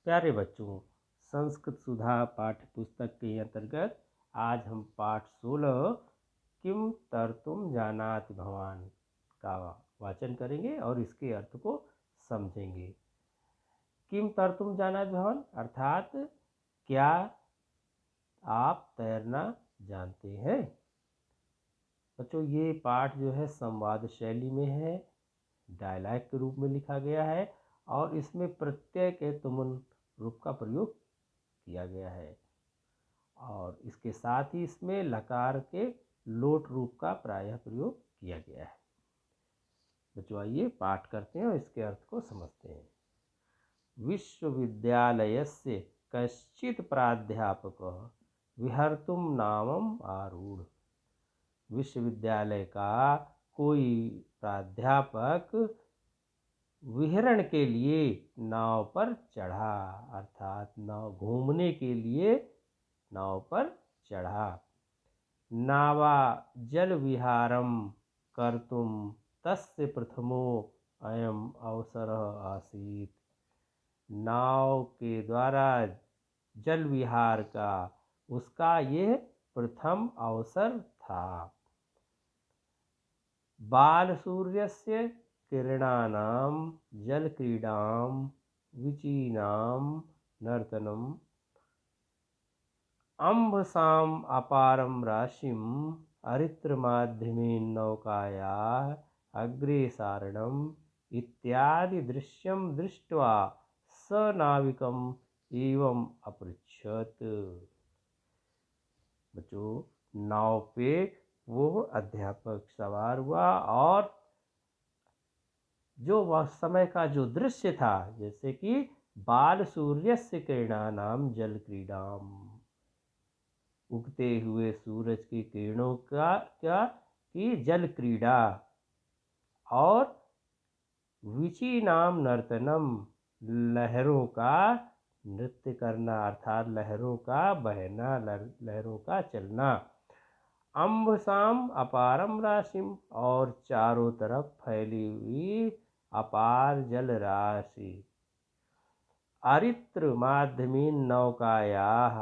प्यारे बच्चों, संस्कृत सुधा पाठ्य पुस्तक के अंतर्गत आज हम पाठ 16 किम तरतुम जानाति भवान का वाचन करेंगे और इसके अर्थ को समझेंगे। किम तरतुम जानाति भवान अर्थात क्या आप तैरना जानते हैं। बच्चों, ये पाठ जो है संवाद शैली में है, डायलॉग के रूप में लिखा गया है और इसमें प्रत्यय के तुमुन रूप का प्रयोग किया गया है और इसके साथ ही इसमें लकार के लोट रूप का प्रायः प्रयोग किया गया है। बच्चों, आइए पाठ करते हैं और इसके अर्थ को समझते हैं। विश्वविद्यालयस्य कश्चित् प्राध्यापकः विहर्तुं नावम् आरूढ़। विश्वविद्यालय का कोई प्राध्यापक विहरण के लिए नाव पर चढ़ा, अर्थात नाव घूमने के लिए नाव पर चढ़ा। नावा जल विहारम कर्तुम तस्य प्रथमो अयम अवसरः आसीत्। नाव के द्वारा जल विहार का उसका यह प्रथम अवसर था। बाल सूर्यस्य किरणानां जलक्रीडां विचीनां नर्तनम् अम्भसाम् अपारं राशिम् अरित्रमाध्यमेन नौकायाः अग्रेसारणम् इत्यादि दृश्यं दृष्ट्वा स नाविकम् एवं अपृच्छत्। बच्चों, नाव पे वो अध्यापक सवार हुआ और जो वह समय का जो दृश्य था, जैसे कि बाल सूर्यस्य किरणानाम जल क्रीडाम, उगते हुए सूरज की किरणों का की जल क्रीड़ा और विचीनाम नर्तनम, लहरों का नृत्य करना अर्थात लहरों का बहना, लहरों का चलना। अम्बसाम अपारम राशिम, और चारों तरफ फैली हुई अपार जल राशि। अरित्र माध्यमीन नौकायाः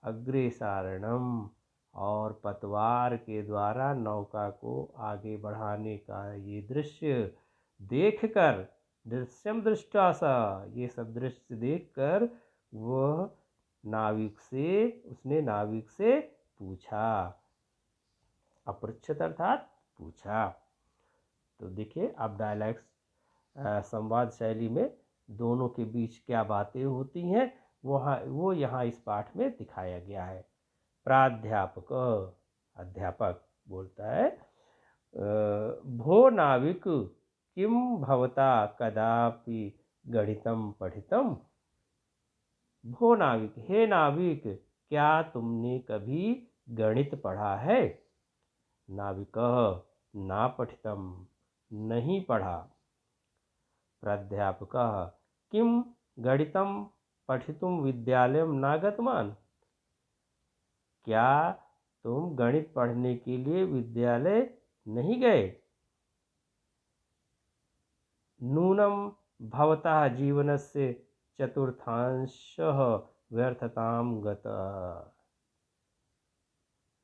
अग्रेसारणम, और पतवार के द्वारा नौका को आगे बढ़ाने का ये दृश्य देखकर, दृश्यम दृष्टा सा, ये सब दृश्य देखकर वह उसने नाविक से पूछा। अपृच्छत अर्थात पूछा। तो देखिए, अब डायलॉग्स संवाद शैली में दोनों के बीच क्या बातें होती हैं वो यहाँ इस पाठ में दिखाया गया है। प्राध्यापक अध्यापक बोलता है, भो नाविक किम भवता कदापि गणितम पठितम। भो नाविक, हे नाविक, क्या तुमने कभी गणित पढ़ा है। नाविकः ना पठितम, नहीं पढ़ा। प्राध्यापकः किम गणितम पठितुम विद्यालयम नागतवान्। क्या तुम गणित पढ़ने के लिए विद्यालय नहीं गए। नूनम भवतः जीवनस्य चतुर्थांशः व्यर्थतां गतः।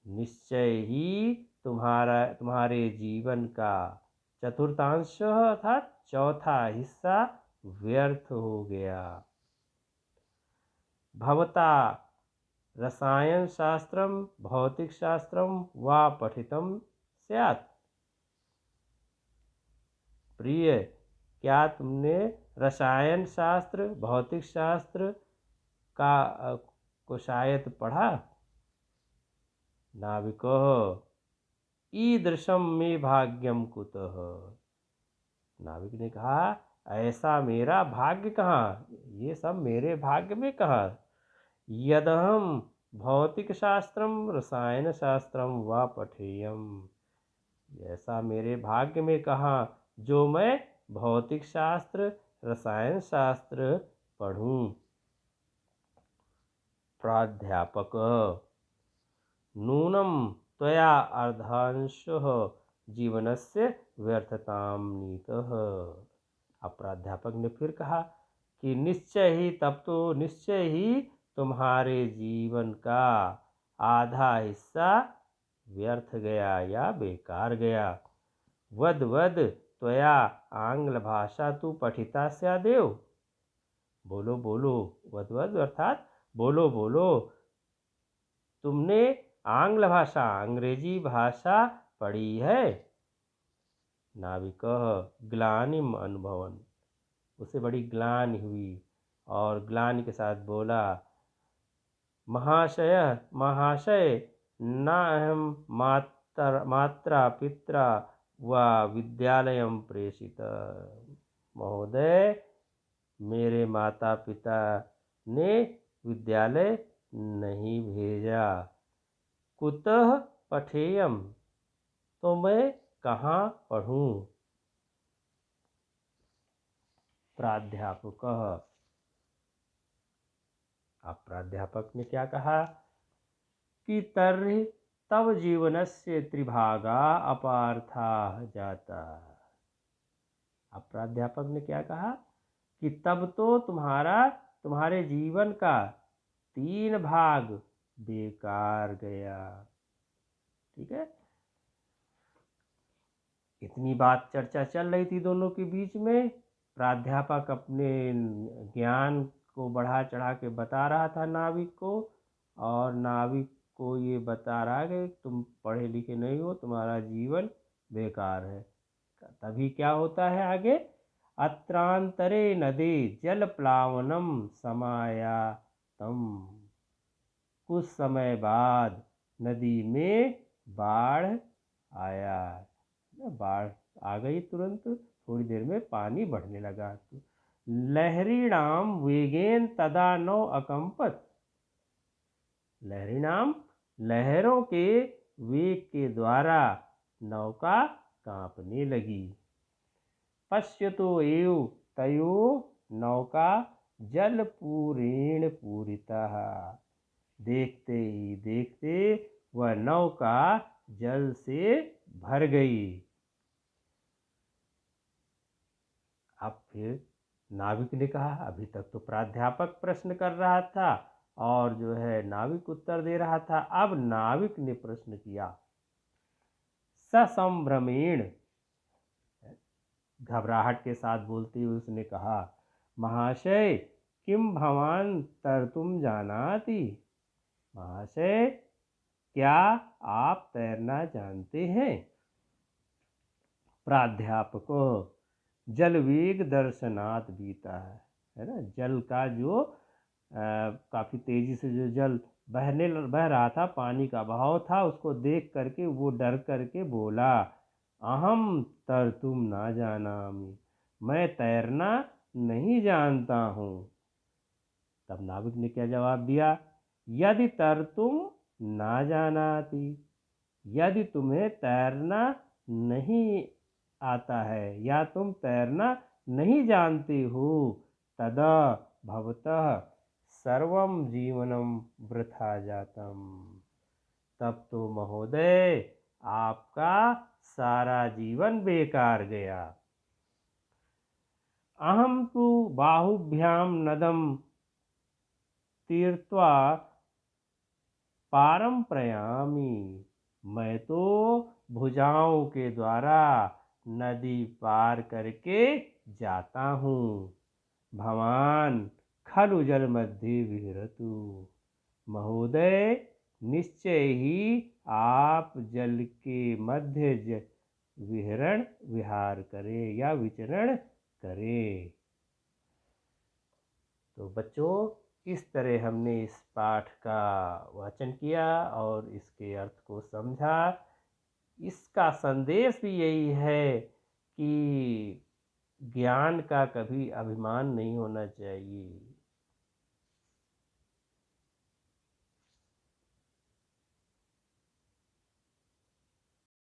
निश्चय ही तुम्हारे जीवन का चतुर्थांश अर्थात चौथा हिस्सा व्यर्थ हो गया। भवता रसायन शास्त्रम भौतिक शास्त्रम वा पठितम स्यात्। प्रिय, क्या तुमने रसायन शास्त्र भौतिक शास्त्र का को शायद पढ़ा। नाविकः ईदृशं मे भाग्यम कुतः। नाविक ने कहा, ऐसा मेरा भाग्य कहाँ, ये सब मेरे भाग्य में कहाँ। यदहम भौतिक शास्त्रम रसायन शास्त्रम वा पठेयम। ऐसा मेरे भाग्य में कहाँ जो मैं भौतिक शास्त्र रसायन शास्त्र पढ़ूं। प्राध्यापक नूनम त्वया अर्धांशः जीवनस्य व्यर्थतां नीतः। अब प्राध्यापक ने फिर कहा, कि निश्चय ही, तब तो निश्चय ही तुम्हारे जीवन का आधा हिस्सा व्यर्थ गया या बेकार गया। वद वद त्वया आंग्ल भाषा तु पठिता स्यादेव। बोलो बोलो, वद वद अर्थात बोलो बोलो, तुमने आंग्ल भाषा, अंग्रेजी भाषा पढ़ी है। नाविकः ग्लानिम अनुभवन्, उसे बड़ी ग्लानि हुई और ग्लानि के साथ बोला, महाशय महाशय न अहम मात्रा पित्रा व विद्यालयम प्रेषित। महोदय, मेरे माता पिता ने विद्यालय नहीं भेजा। कुतः पठेयम, तो मैं कहाँ पढ़ूं। प्राध्यापकः, अब प्राध्यापक ने क्या कहा कि तर्हि तव जीवनस्य त्रिभागा अपार्था जाता। अब प्राध्यापक ने क्या कहा कि तब तो तुम्हारे जीवन का 3 भाग बेकार गया। ठीक है, इतनी बात चर्चा चल रही थी दोनों के बीच में। प्राध्यापक अपने ज्ञान को बढ़ा चढ़ा के बता रहा था नाविक को, और नाविक को ये बता रहा है कि तुम पढ़े लिखे नहीं हो, तुम्हारा जीवन बेकार है। तभी क्या होता है आगे, अत्रांतरे नदे जल प्लावनम समायातम। कुछ समय बाद नदी में बाढ़ आया। बाढ़ आ गई तुरंत, थोड़ी देर में पानी बढ़ने लगा। लहरीणाम वेगेन तदा नौ अकंपत। लहरीणाम, लहरों के वेग के द्वारा नौका कांपने लगी। पश्यतो एव तयो नौका जल पूरेण पूरितः। देखते ही देखते वह नौका जल से भर गई। अब फिर नाविक ने कहा, अभी तक तो प्राध्यापक प्रश्न कर रहा था और जो है नाविक उत्तर दे रहा था। अब नाविक ने प्रश्न किया, ससंभ्रमेण, घबराहट के साथ बोलते हुए उसने कहा, महाशय किम भवान तर्तुम जानाति। महाशय, क्या आप तैरना जानते हैं। प्राध्यापको जल वेग दर्शनात् बीता है ना, जल का जो काफ़ी तेज़ी से जो जल बह रहा था, पानी का बहाव था, उसको देख करके वो डर करके बोला, अहम तर्तुम ना जानामि, मैं तैरना नहीं जानता हूँ। तब नाविक ने क्या जवाब दिया, यदि तर्तुम ना जानाति, यदि तुम्हें तैरना नहीं आता है या तुम तैरना नहीं जानते हो, तदा भवतः सर्वं जीवनम वृथा जातम, तब तो महोदय आपका सारा जीवन बेकार गया। अहम तु बाहुभ्याम नदम तीर्त्वा पारम प्रयामी, मैं तो भुजाओं के द्वारा नदी पार करके जाता हूँ। भवान खलु जल मध्य विहरतु, महोदय निश्चय ही आप जल के मध्य विहार करें या विचरण करें। तो बच्चों, इस तरह हमने इस पाठ का वाचन किया और इसके अर्थ को समझा। इसका संदेश भी यही है कि ज्ञान का कभी अभिमान नहीं होना चाहिए।